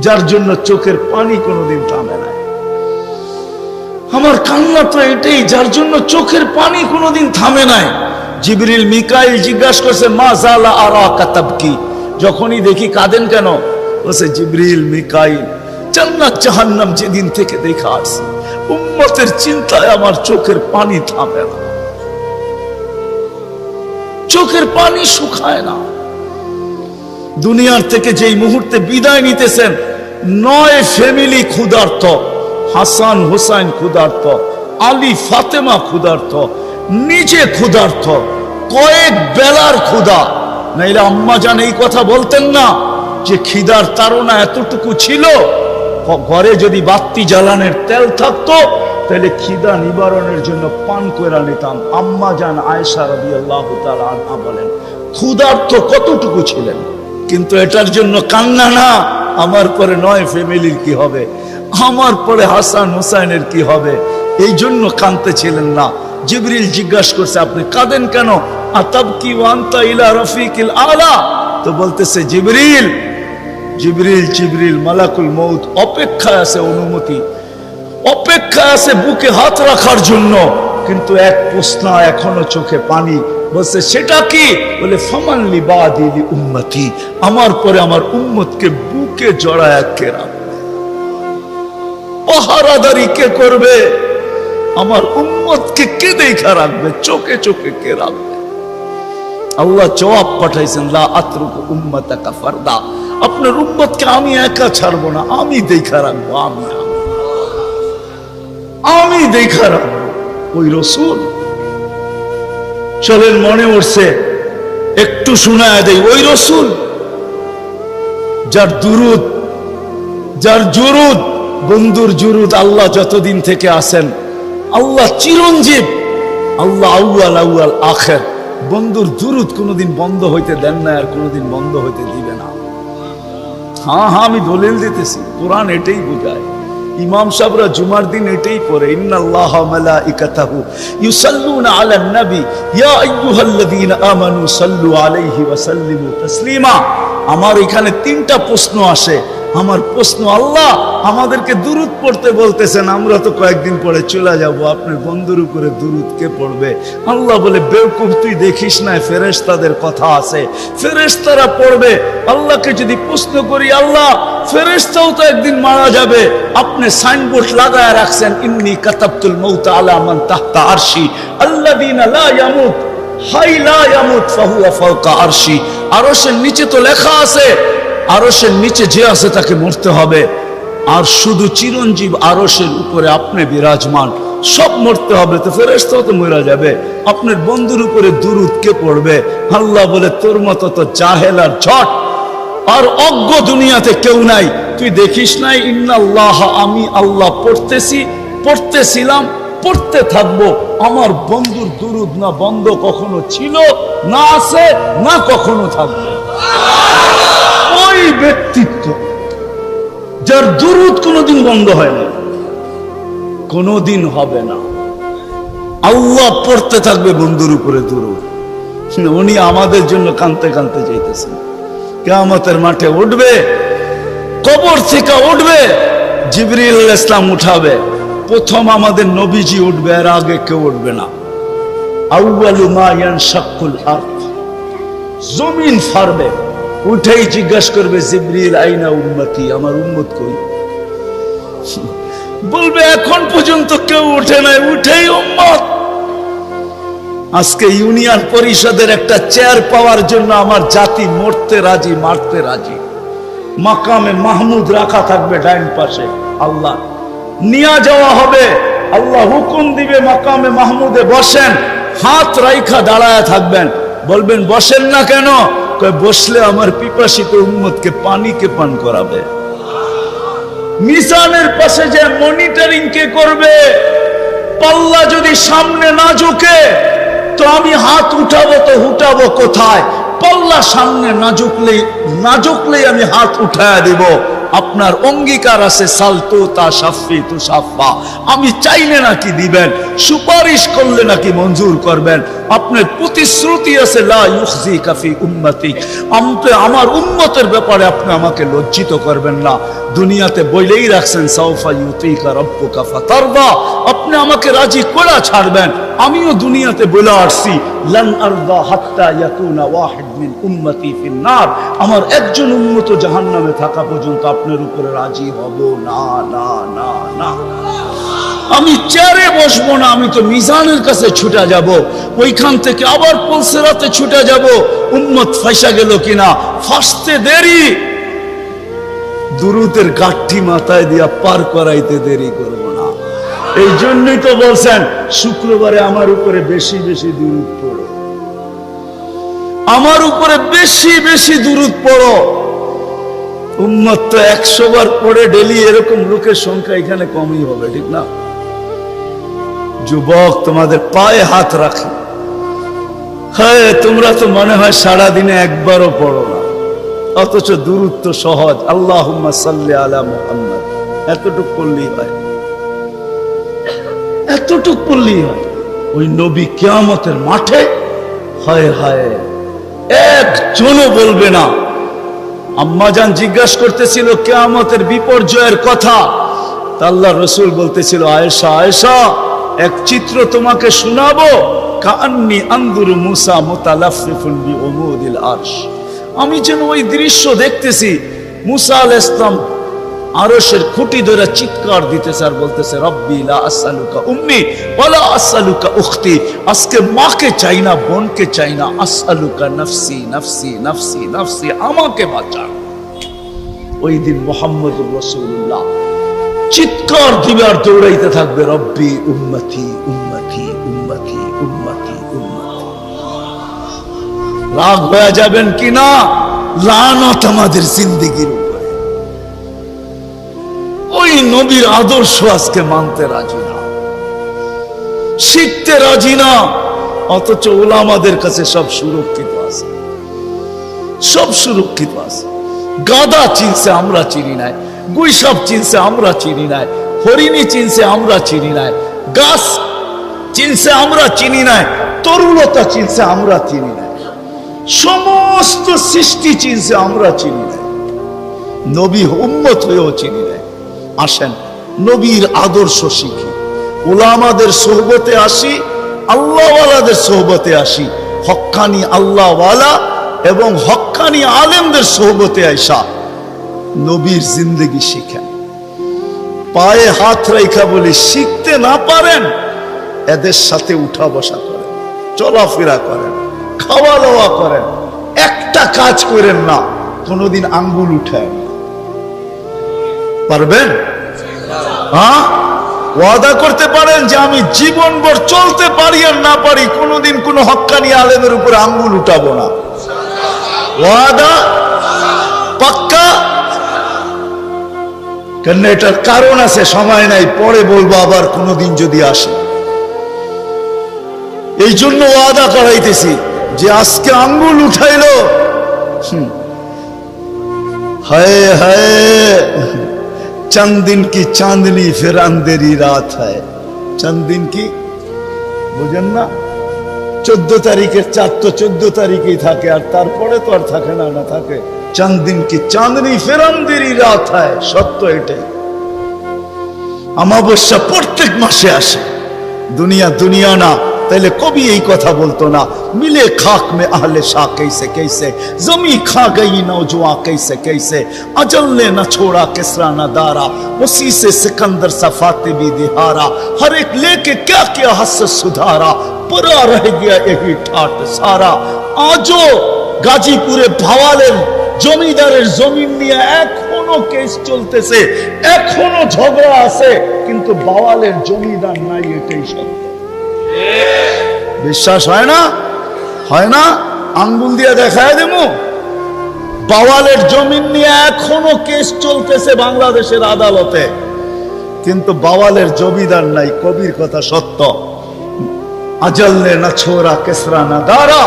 যার জন্য চোখের পানি কোনোদিন থামে না। আমার কান্না তো এটাই, যার জন্য চোখের পানি কোনোদিন থামে নাই। জিবরিল মিকাইল জিজ্ঞাসা করছে, মা জালা আরাকা তাবকি, যখনই দেখি কাঁদেন কেন? বলছে, জিবরিল মিকাইল জান্নাত জাহান্নাম যেদিন থেকে দেখা আসছে, উম্মতের চিন্তায় আমার চোখের পানি থামে না, চোখের পানি শুকায় না। দুনিয়ার থেকে যেই মুহূর্তে বিদায় নিতেছেন, 9 ফ্যামিলি ক্ষুধার্ত, হাসান হুসাইন ক্ষুধার্ত, আলী ফাতেমা ক্ষুধার্ত, নিজে ক্ষুধার্ত, কয়েক বেলার ক্ষুধা। নাইলে আম্মা জান এই কথা বলতেন না যে খিদার তাড়না এতটুকু ছিল, ঘরে যদি বাতি জ্বালানোর তেল থাকতো তাহলে খিদা নিবারণের জন্য পান করে নিতাম। আম্মা জান আয়েশা রাদিয়াল্লাহু তাআলা আনহা বলেন, ক্ষুধার্ত কতটুকু ছিলেন। কিন্তু এটার জন্য কান্না না, আমার পরে 9 ফ্যামিলির কি হবে, আমার পরে হাসান হুসাইনের কি হবে, এই জন্য কাঁদতেছিলেন না। জিবরিল জিজ্ঞাসা করছে, আপনি কাঁদেন কেন? আতাবকি ওয়া আনতা ইলা রাফিকিল আলা। তো বলতেছে, জিবরিল জিবরিল জিবরিল মালাকুল মউত অপেক্ষায় আছে, অনুমতি অপেক্ষায় আছে বুকে হাত রাখার জন্য, কিন্তু এক প্রশ্ন এখনো চোখে পানি। বলছে, সেটা কি? বলে, ফামান লিবাদি লি উম্মতি, আমার পরে আমার উম্মতকে বুকে জড়ায় কে রাখবে, পাহারাদারি কে করবে, আমার উম্মতকে কে দেখা রাখবে, চোখে চোখে কে রাখবে? আল্লাহ জবাব পাঠাইছেন, লা আতরুকু উম্মাতাকা ফারদা, আপনার উম্মতকে আমি একা ছাড়বো না, আমি দেখা রাখবো, আমি দেখা রাখবো। ওই রসুল, চলেন মনে উঠছে একটু শোনায় দেই, ওই রসুল যার দুরুদ, যার জুরুদ, বন্ধুর জুরুদ আল্লাহ যতদিন থেকে আসেন, আল্লাহ চিরঞ্জীব, আল্লাহ আউয়াল আউয়াল আখের, বন্ধুর দুরুদ কোনোদিন বন্ধ হইতে দেন না, আর কোনোদিন বন্ধ হইতে দিবে না। হ্যাঁ হ্যাঁ, আমি দলিল দিতেছি, কোরআন এটাই বোঝায়। ইমাম সাহেবরা জুমার দিন এটাই পড়ে, ইন্নাল্লাহা মালাইকাতাহু ইউসাল্লুনা আলান নবী ইয়া আইয়ুহাল্লাযীনা আমানু সাল্লু আলাইহি ওয়া সাল্লিমু তাসলিমা। আমার এখানে 3টা প্রশ্ন আসে। আমার প্রশ্ন, আল্লাহ আমাদেরকে দুরুদ পড়তে বলতেছেন, আমরা তো কয়েকদিন পরে চলে যাব, আপনার বন্ধুর উপরে দুরুদ কে পড়বে? আল্লাহ বলে, বেওকুফ, তুই দেখিস না ফেরেশতাদের কথা আছে, ফেরেশতারা পড়বে। আল্লাহকে যদি প্রশ্ন করি, আল্লাহ ফেরেশতাও তো একদিন মারা যাবে, আপনি সাইনবোর্ড লাগায় রাখছেন, ইন্নী কাতাবতুল মাউত আলা মান তাহতা আরশি আল্লাযীনা লা ইয়ামুত হাই লা ইয়ামুত ফাহুয়া ফাওকা আরশি। আরশের নিচে তো লেখা আছে, আরশের নিচে যে আছে তাকে মরতে হবে, আর শুধু চিরঞ্জীব আরশের উপরে আপনি বিরাজমান, সব মরতে হবে, তো ফেরেশতাও তো মরে যাবে, আপনার বন্ধুর উপরে দুরুদ কে পড়বে? আল্লাহ বলে, তোর মতো তো জাহেল আর ঝট আর অজ্ঞ দুনিয়াতে কেউ নাই, তুই দেখিস নাই ইন্নাল্লাহ, আমি আল্লাহ পড়তেছি, পড়তেছিলাম, পড়তে থাকবো, আমার বন্ধুর দুরুদ না বন্ধ কখনো ছিল, না আছে, না কখনো থাকবে। ওই ব্যক্তিত্ব যার দুরুদ কোনোদিন বন্ধ হয় না, কোনোদিন হবে না, আল্লাহ পড়তে থাকবে বন্ধুর উপরে দুরুদ। উনি আমাদের জন্য কাঁদতে কাঁদতে যাইতেছেন, কিয়ামতের মাঠে উঠবে, কবর থেকে উঠবে, জিবরিল আলাইহিস সালাম উঠাবে, প্রথম আমাদের নবীজি উঠবে, আর আগে কেউ উঠবে না। আউয়ালু মা ইয়ানশাক্কুল আরদ, জমিন ফাড়বে, উঠেই জিজ্ঞাসা করবে, জিবরিল আইনা উম্মতি, আমার উম্মত কই? বলবে, এখন পর্যন্ত কেউ উঠে নাই, উঠেই উম্মত। আজকে ইউনিয়ন পরিষদের একটা চেয়ার পাওয়ার জন্য আমার জাতি মরতে রাজি, মারতে রাজি। মাকামে মাহমুদ রাখা থাকবে ডাইন পাশে, আল্লাহ নিয়ে যাওয়া হবে, আল্লাহ হুকুম দিবে মাকামে মাহমুদে বসেন, হাত রাইখা দাঁড়ায় থাকবেন, বলবেন বসেন না কেন? বসলে আমার পিপাসিত উম্মতকে পানি কে পান করাবে। মিজানের পাশে যে মনিটরিং কে করবে, পাল্লা যদি সামনে না ঝুঁকে তো আমি হাত উঠাবো, তো উঠাবো কোথায়? পাল্লা সামনে না ঝুঁকলেই আমি হাত উঠায়া দিব, আপনার অঙ্গীকার আছে সালতু তা সাফি তু সাফা, আমি চাইলে নাকি দিবেন, সুপারিশ করলে নাকি মঞ্জুর করবেন। আপনার প্রতিশ্রুতি আছে লা ইউখজিকা ফি উম্মতি, আমার উম্মতের ব্যাপারে আপনি আমাকে লজ্জিত করবেন না। দুনিয়াতে বইলেই রাখছেন সাউফা ইউতিকা রাব্বুকা ফাতারদা, আপনি আমাকে রাজি করে ছাড়বেন। আমিও দুনিয়াতে বলে আসছি লান আরদা হাত্তা ইয়াকুনা ওয়াহিদ মিন উম্মতি ফিন নার, আমার একজন উম্মত জাহান্নামে থাকা পর্যন্ত আপনার উপরে রাজি হব না না না না। আমি চেয়ারে বসবো না, আমি তো মিজানের কাছে ছুটে যাব, ওইখান থেকে আবার পুলসিরাতে ছুটে যাব। উম্মত ফাঁসা গেল কিনা, ফাঁসতে দেরি, দুরুদের গাঠি মাথায় দিয়া পার করাইতে দেরি করব না। এই জন্যই তো বলছেন শুক্রবারে আমার উপরে বেশি বেশি দুরুদ পড়ো, আমার উপরে বেশি বেশি দুরুদ পড়ো। উম্মত তো 100 বার পড়ে ডেলি, এরকম লোকের সংখ্যা এখানে কমই হবে, ঠিক না? যুবক, তোমাদের পায়ে হাত রাখি, হ্যাঁ তোমরা তো মনে হয় সারাদিনে একবারও পড়ো না, অথচ দুরূদ তো সহজ। আল্লাহুম্মা সাল্লি আলা মুহাম্মদ, এতটুক পড়লেই হয়, এতটুক পড়লেই হয়। ওই নবী কিয়ামতের মাঠে হায় হায় একজনও বলবে না। আম্মাজান জিজ্ঞাসা করতেছিল কিয়ামতের বিপর্যয়ের কথা, তা আল্লাহ রাসূল বলতেছিল আয়েশা আয়েশা এক চিত্র তোমাকে শোনাবো, কাআন্নী আনজুরু মুসা মুতালাফফিফুন বিউমুদিল আরশ, আমি যেন ওই দৃশ্য দেখতেছি। মুসা আলাইহিস সালাম আরশের খুঁটি ধরে চিৎকার দিতেছে আর বলতেছে রব্বি লা আসআলুকা উম্মি ওয়ালা আসআলুকা উখতি, আজকে মাকে চাই না, বোনকে চাই না, আসআলুকা নফসি নফসি নফসি নফসি, আমাকে বাঁচা। ওই দিন মুহাম্মদুর রাসূলুল্লাহ চিৎকার দিবে আর দৌড়াইতে থাকবে রব্বি উম্মতি উম্মতি উম্মতি উম্মতি উম্মতি। রাগ হয়ে যাবেন কিনা, লানত আমাদের জিন্দেগির উপরে। ওই নবীর আদর্শ আজকে মানতে রাজি না, শিখতে রাজি না, অথচ ওলামাদের কাছে সব সুরক্ষিত আছে, সব সুরক্ষিত আছে। গাদা চিনছে আমরা চিনি নাই, গুইসাপ চিনছে আমরা চিনি নাই, হরিণী চিনছে আমরা চিনি নাই, গাছ চিনছে আমরা চিনি নাই, তরুলতা চিনছে আমরা চিনি নাই, সমস্ত সৃষ্টি চিনছে আমরা চিনি নাই, নবী উম্মত হয়েও চিনি নাই। আসেন নবীর আদর্শ শিখি, ওলামাদের সোহবতে আসি, আল্লাহওয়ালাদের সোহবতে আসি, হক্কানি আল্লাহওয়ালা এবং হক্কানি আলেমদের সোহবতে আইসা নবীর জিন্দগি শিখেন। পায়ে হাত রেখা বলে শিখতে না পারেন, এদের সাথে উঠা বসা করেন, চলাফেরা করেন, খাওয়া দাওয়া করেন, একটা কাজ করেন না, কোনোদিন আঙ্গুল উঠেন। পারবেন? হ্যাঁ, ওয়াদা করতে পারেন যে আমি জীবনভর চলতে পারি আর না পারি, কোনোদিন কোন হক্কানি আলেমের উপরে আঙ্গুল উঠাবো না। ওয়াদা পাক্কা? কেন এটার কারণ আছে, সময় নাই, পরে বলবো আবার কোনোদিন যদি আসে। এই জন্য ওয়াদা করাইতেছি যে আজকে আঙ্গুল উঠাইলো, হায় হায় चंद दिन की चांदनी फिर अंधेरी रात है। चंद दिन की বুঝেন না, 14 তারিখের চাঁদ তো 14 তারিখেই থাকে, আর তারপরে তো আর থাকে না, না থাকে। चंद दिन की चांदनी फिर अंधेरी रात है, সত্য এটাই। অমাবস্যা প্রত্যেক মাসে আসে, দুনিয়া দুনিয়া না, তাইলে কবি এই কথা বলতো না, মিলে খাক में आहले शाह कैसे कैसे, जमी खा गई नौजवां कैसे कैसे, अजल ने न छोड़ा किसरा न दारा, उसी से सिकंदर सफाते भी दिहारा, हर एक लेके क्या क्या हसरत सुधारा, पूरा रह गया यही ठाट सारा। आजो গাজীপুরে ভাওয়ালের জমিদারের জমিন নিয়ে এখনো কেস চলতেছে, এখনো ঝগড়া আছে, কিন্তু ভাওয়ালের জমিদার নাই, এটাই সত্য। বিশ্বাস হয় না? হয় না? আঙ্গুল দিয়ে দেখায় দেবো। বাওয়ালের জমিন নিয়ে এখনো কেস চলতেছে বাংলাদেশের আদালতে, কিন্তু বাওয়ালের জমিদার নাই, কবির কথা সত্য। अजल ने न छोड़ा किसरा न दारा,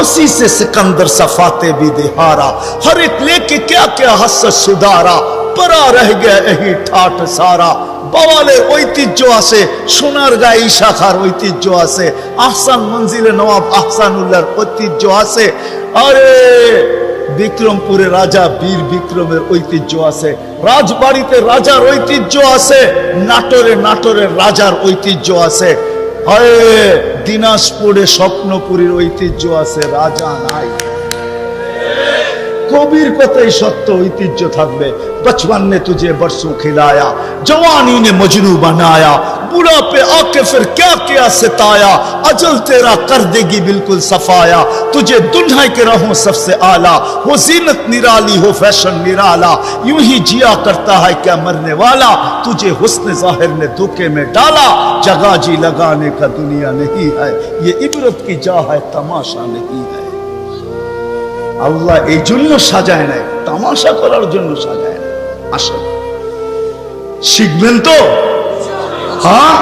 उसी से सिकंदर सफाते भी दिहारा, हर एक लेके क्या क्या हसरत सुधारा, পরম্পরা রহ গয়া এই ঠাট সারা। বাওয়ালের ঐতিহ্য আছে, সোনার গায়ে শাখার ঐতিহ্য আছে, আহসান মঞ্জিলে নবাব আহসানুল্লাহর ঐতিহ্য আছে। আরে বিক্রমপুরে রাজা বীর বিক্রমের ঐতিহ্য আছে, রাজবাড়িতে রাজার ঐতিহ্য আছে, নাটোরের রাজার ঐতিহ্য আছে। আরে দিনাজপুরে স্বপ্নপুরীর ঐতিহ্য আছে, রাজা নাই। কবির কথাই সত্য, ঐতিহ্য থাকবে। बचपन ने तुझे बरसों खिलाया, जवानी ने मजनू बनाया, बुढ़ा पे आके फिर क्या क्या सताया, अजल तेरा कर देगी बिल्कुल सफाया, तुझे दुल्हा के रहो सबसे आला, हो जीनत निराली हो फैशन निराला, यूं ही जिया करता है क्या मरने वाला, तुझे हुस्न जाहिर ने धोखे में डाला, जगह जी लगाने का दुनिया नहीं है, ये इबरत की जा है तमाशा नहीं है। আল্লাহ এই জন্য সাজায় নাই, তামাশা করার জন্য সাজায় নাই। আসেন শিখবেন তো, হ্যাঁ।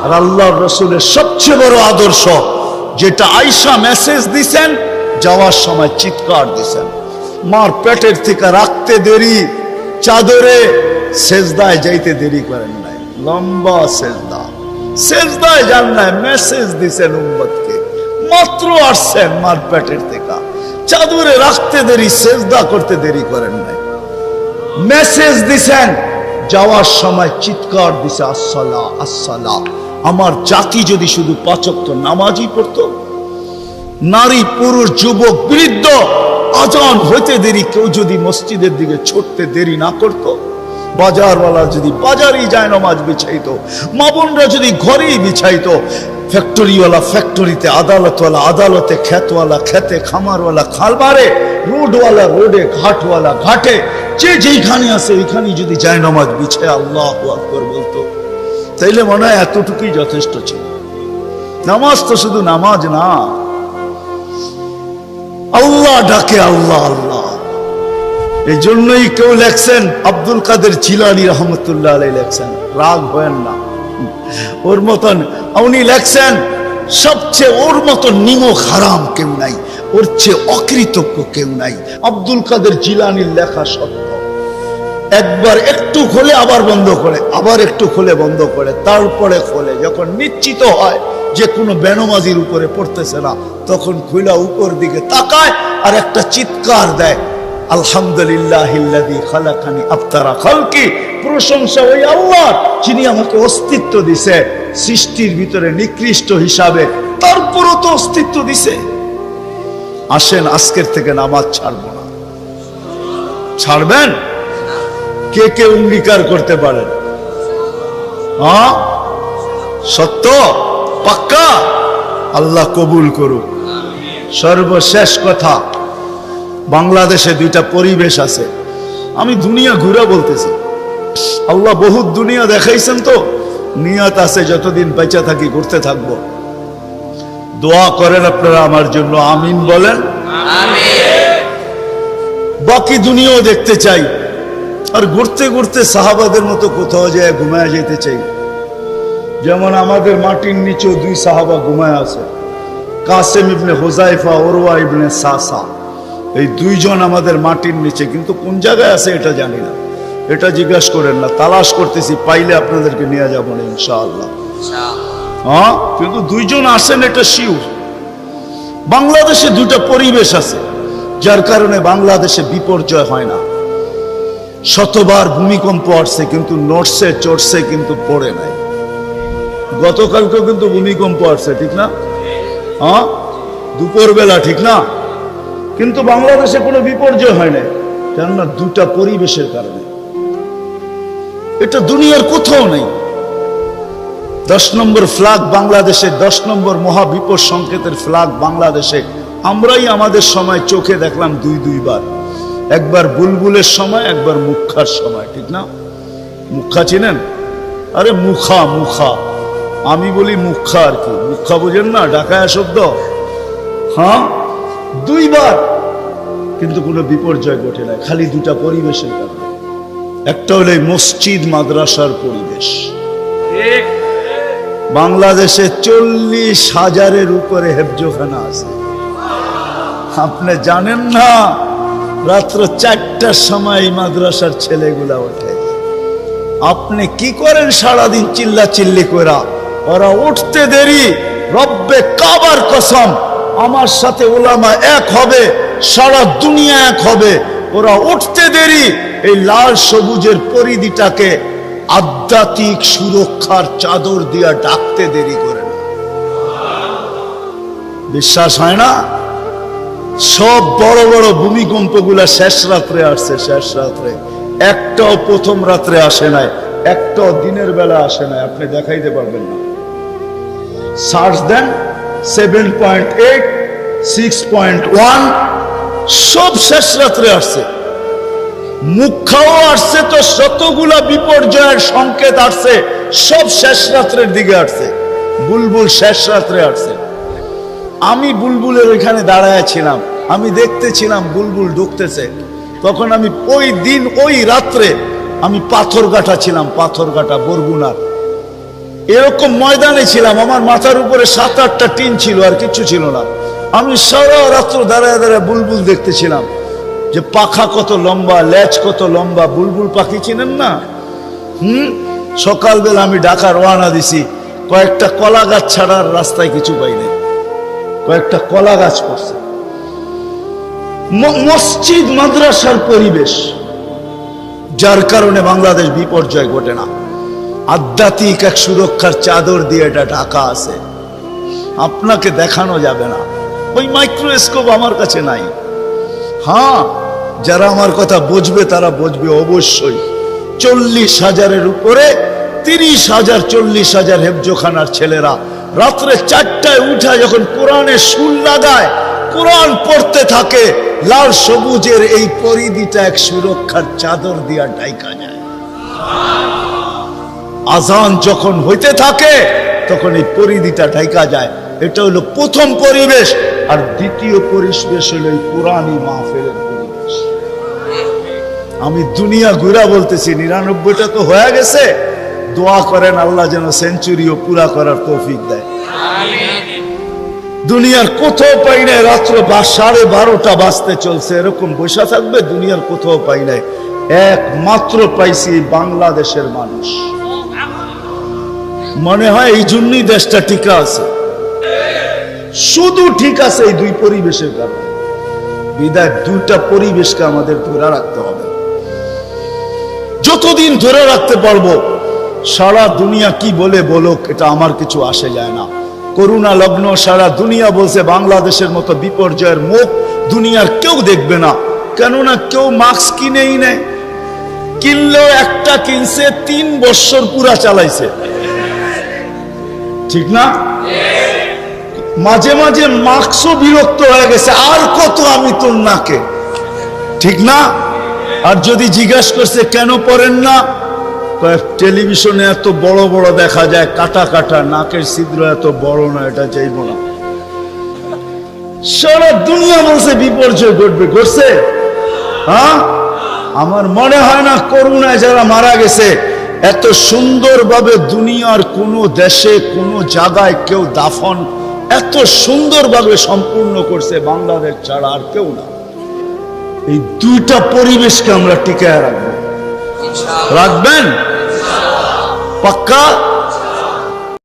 আর আল্লাহর রাসূলের সবচেয়ে বড় আদর্শ যেটা আয়েশা মেসেজ দিছেন, যাওয়ার সময় চিৎকার দিছেন, মার পেটের থেকে রাখতে দেরি, চাদরে সেজদায় যাইতে দেরি করেন নাই, লম্বা সেজদায় যান নাই, মেসেজ দিছেন উম্মতকে। মাত্র আসছেন মার পেটের থেকে, চাদরে রাখতে দেরি, সেজদা করতে দেরি করেন নাই, মেসেজ দিছেন। যাওয়ার সময় চিৎকার দিছে, আসসালা আসসালা। আমার জাতি যদি শুধু 5 ওয়াক্ত নামাজই পড়তো, নারী পুরুষ যুবক বৃদ্ধ আজান হইতে দেরি কেউ যদি মসজিদের দিকে ছুটতে দেরি না করত, বাজারওয়ালা যদি বাজারেই যায় নামাজ বিছাইতো, মা বোনরা যদি ঘরেই বিছাইতো, ফ্যাক্টরিওয়ালা ফ্যাক্টরিতে, আদালতওয়ালা আদালতে, খেতওয়ালা খেতে, খামারওয়ালা খালবারে, রোডওয়ালা রোডে, ঘাটওয়ালা ঘাটে, যে যেইখানে আছে ওইখানে যদি যায় নামাজ বিছায় আল্লাহু আকবার বলতো, তাইলে মনে হয় এতটুকুই যথেষ্ট ছিল। নামাজ তো শুধু নামাজ না, আল্লাহ ডাকে আল্লাহ আল্লাহ। এই জন্যই কেউ লেখছেন, আব্দুল কাদের জিলানী রহমতুল্লাহ আলাইহি লেখছেন, রাগ হয়েন না, ওর মতন উনি লেখছেন, সবচেয়ে ওর মতন নিমক হারাম কেউ নাই, ওর চেয়ে অকৃতজ্ঞ কেউ নাই। আব্দুল কাদের জিলানীর লেখা সত্য, একবার একটু খোলে আবার বন্ধ করে, আবার একটু খোলে বন্ধ করে, তারপরে খোলে, যখন নিশ্চিত হয় যে কোনো বেনমাজির উপরে পড়তেছে না, তখন খুলা উপর দিকে তাকায় আর একটা চিৎকার দেয়, আলহামদুলিল্লাহিল্লাযী খালাকানি আফতারা খালকি। প্রশংসা ওই আল্লাহর যিনি আমাকে অস্তিত্ব দিছে সৃষ্টির ভিতরে নিকৃষ্ট হিসাবে, তারপরও তো অস্তিত্ব দিছে। আসেন আজকের থেকে নামাজ ছাড়ব না। ছাড়বেন? কে কে অঙ্গীকার করতে পারেন? হ্যাঁ, সত্য, পাক্কা? আল্লাহ কবুল করুক। সর্বশেষ কথা, বাংলাদেশে 2টা পরিবেশ আছে। আমি দুনিয়া ঘুরে বলতেছি, আল্লাহ বহুত দুনিয়া দেখাইছেন, তো নিয়ত আছে যতদিন বেঁচে থাকি ঘুরতে থাকবো। দোয়া করেন আপনারা আমার জন্য, আমিন বলেন। বাকি দুনিয়াও দেখতে চাই, আর ঘুরতে ঘুরতে সাহাবাদের মতো কোথাও যায় ঘুমায় যেতে চাই। যেমন আমাদের মাটির নিচেও 2 সাহাবা ঘুমায় আছে, কাসেম ইবনে হুযায়ফা, উরওয়া ইবনে সাসা। এই 2 জন আমাদের মাটির নিচে, কিন্তু কোন জায়গায় আছে এটা জানি না, এটা জিজ্ঞাসা করেন না, তালাশ করতেছি, পাইলে আপনাদেরকে নিয়ে যাবো না ইনশাআল্লাহ। হ্যাঁ, কিন্তু 2 জন আসেন এটা শিওর। বাংলাদেশে 2টা পরিবেশ আছে, যার কারণে বাংলাদেশে বিপর্যয় হয় না। শতবার ভূমিকম্প আসছে, কিন্তু নড়ছে চড়ছে, কিন্তু পড়ে নাই। গতকালকেও কিন্তু ভূমিকম্প আসছে, ঠিক না? হ্যাঁ, দুপুরবেলা, ঠিক না? কিন্তু বাংলাদেশে কোনো বিপর্যয় হয় না, কেননা 2টা পরিবেশের কারণে। এটা দুনিয়ার কোথাও নেই। 10 নম্বর ফ্ল্যাগ বাংলাদেশে, 10 নম্বর মহাবিপদ সংকেতের ফ্ল্যাগ বাংলাদেশে। আমরাই আমাদের সময় চোখে দেখলাম 2 বার, একবার বুলবুলের সময়, একবার মুখার সময়, ঠিক না? মুখা চিনেন? আরে মুখা, আমি বলি মুখা, আর কি মুখা বুঝেন না, ঢাকায়া শব্দ। হ্যাঁ, 2 বার, কিন্তু কোনো বিপর্যয় ঘটে নাই, খালি 2টা পরিবেশের কারণে। একটা হলো মসজিদ মাদ্রাসার পরিবেশ। বাংলাদেশে 40,000-এর উপরে হেফজোখানা আছে। আপনি জানেন না রাত্র 4টার সময় এই মাদ্রাসার ছেলেগুলা ওঠে। আপনি কি করেন সারাদিন চিল্লা চিল্লি করা? ওরা উঠতে দেরি, রব্বে কাবার কসম আমার সাথে ওলামা এক হবে, সারা দুনিয়া এক হবে। ওরা উঠতে দেরি, এই লাল সবুজের পরিধিটাকে আধ্যাত্মিক সুরক্ষার চাদর দিয়া ডাকতে দেরি করে না। বিশ্বাস হয় না? সব বড় বড় ভূমিকম্প গুলা শেষ রাত্রে আসছে, শেষ রাত্রে। একটাও প্রথম রাত্রে আসে নাই, একটাও দিনের বেলা আসে নাই। আপনি দেখাইতে পারবেন না। সার্চ দেন 7.8, 6.1 সব শেষ রাত্রে আসছে। মুখাও আসছে তো শতগুলা বিপর্যয়ের সংকেত আসছে, সব শেষ রাত্রের দিকে আসছে। বুলবুল শেষ রাত্রে আসছে। আমি বুলবুলের ওইখানে দাঁড়ায় ছিলাম, আমি দেখতেছিলাম বুলবুল ঢুকতেছে। তখন আমি ওই দিন ওই রাত্রে আমি পাথরঘাটা ছিলাম, পাথরঘাটা বরগুনার এরকম ময়দানে ছিলাম। আমার মাথার উপরে 7-8টা টিন ছিল, আর কিছু ছিল না। আমি সারা রাত্র দাঁড়ায় দাঁড়ায় বুলবুল দেখতেছিলাম, যে পাখা কত লম্বা, লেজ কত লম্বা। বুলবুল পাখি চিনেন না? সকালবেলা আমি ঢাকা রওনা দিছি, কয়েকটা কলা গাছ ছাড়ার রাস্তায় কিছু পাই নাই। কয়েকটা কলা গাছ পড়ছে। মসজিদ মাদ্রাসার পরিবেশ, যার কারণে বাংলাদেশ বিপর্যয় ঘটে না। আধ্যাত্মিক এক সুরক্ষার চাদর দিয়ে এটা ঢাকা আছে, আপনাকে দেখানো যাবে না। ওই মাইক্রোস্কোপ আমার কাছে নাই। হ্যাঁ, যারা আমার কথা বুঝবে তারা বুঝবে অবশ্যই। 40,000-এর উপরে 30,000, 40,000 হেফজোখানার ছেলেরা রাত্রে 4টায় উঠা যখন কোরআনের সুর লাগায়, কোরআন পড়তে থাকে, লাল সবুজের এই পরিধিটা এক সুরক্ষার চাদর দিয়া ঢাকা যায়। আজান যখন হইতে থাকে তখন এই পরিধিটা ঢাকা যায়। এটা হলো প্রথম পরিবেশ। আর দ্বিতীয় পরিবেশ হলো এই কোরআনী মাহফিলের পরিবেশ। আমি দুনিয়া ঘুরা বলতেছি, 99টা তো হয়ে গেছে। দোয়া করেন আল্লাহ যেন সেঞ্চুরিও পুরা করার তৌফিক দেয়। দুনিয়ার কোথাও পাই নাই, রাত্র 12:30 বাজতে চলছে, এরকম বসে থাকবে। দুনিয়ার কোথাও পাই নাই, একমাত্র পাইছি বাংলাদেশের মানুষ। মনে হয় এই জন্যই দেশটা ঠিক আছে, শুধু ঠিক আছে এই দুই পরিবেশের কারণে। বিদায় দুইটা পরিবেশকে আমাদের ধরে রাখতে হবে। যতদিন ধরে রাখতে পারবো, সারা দুনিয়া কি বলে বলুক, এটা আমার কিছু আসে যায় না। করোনা লগ্ন সারা দুনিয়া বলছে বাংলাদেশের মতো বিপর্যয়ের মুখ দুনিয়ার কেউ দেখবে না। কেননা কেউ মাস্ক কিনেই নেয়, কিনলেও একটা কিনছে 3 বছর পুরা চালাইছে, ঠিক না? মাঝে মাঝে মাস্কও বিরক্ত হয়ে গেছে, আর কত আমি তোর নাকে, ঠিক না? আর যদি জিজ্ঞাসা করছে কেন পড়েন না, টেলিভিশনে এত বড় বড় দেখা যায়, কাটা কাটা, নাকের ছিদ্র এত বড় না, এটা চাইব না। সারা দুনিয়া বলছে বিপর্যয় ঘটবে, ঘটছে? হ্যাঁ, আমার মনে হয় না করোনায় যারা মারা গেছে এত সুন্দরভাবে দুনিয়ার কোনো দেশে কোনো জায়গায় কেউ দাফন এত সুন্দরভাবে সম্পূর্ণ করছে বাংলাদেশ ছাড়া আর কেউ না। এই দুইটা পরিবেশকে আমরা টিকায় রাখবো। রাখবেন? পাক্কা?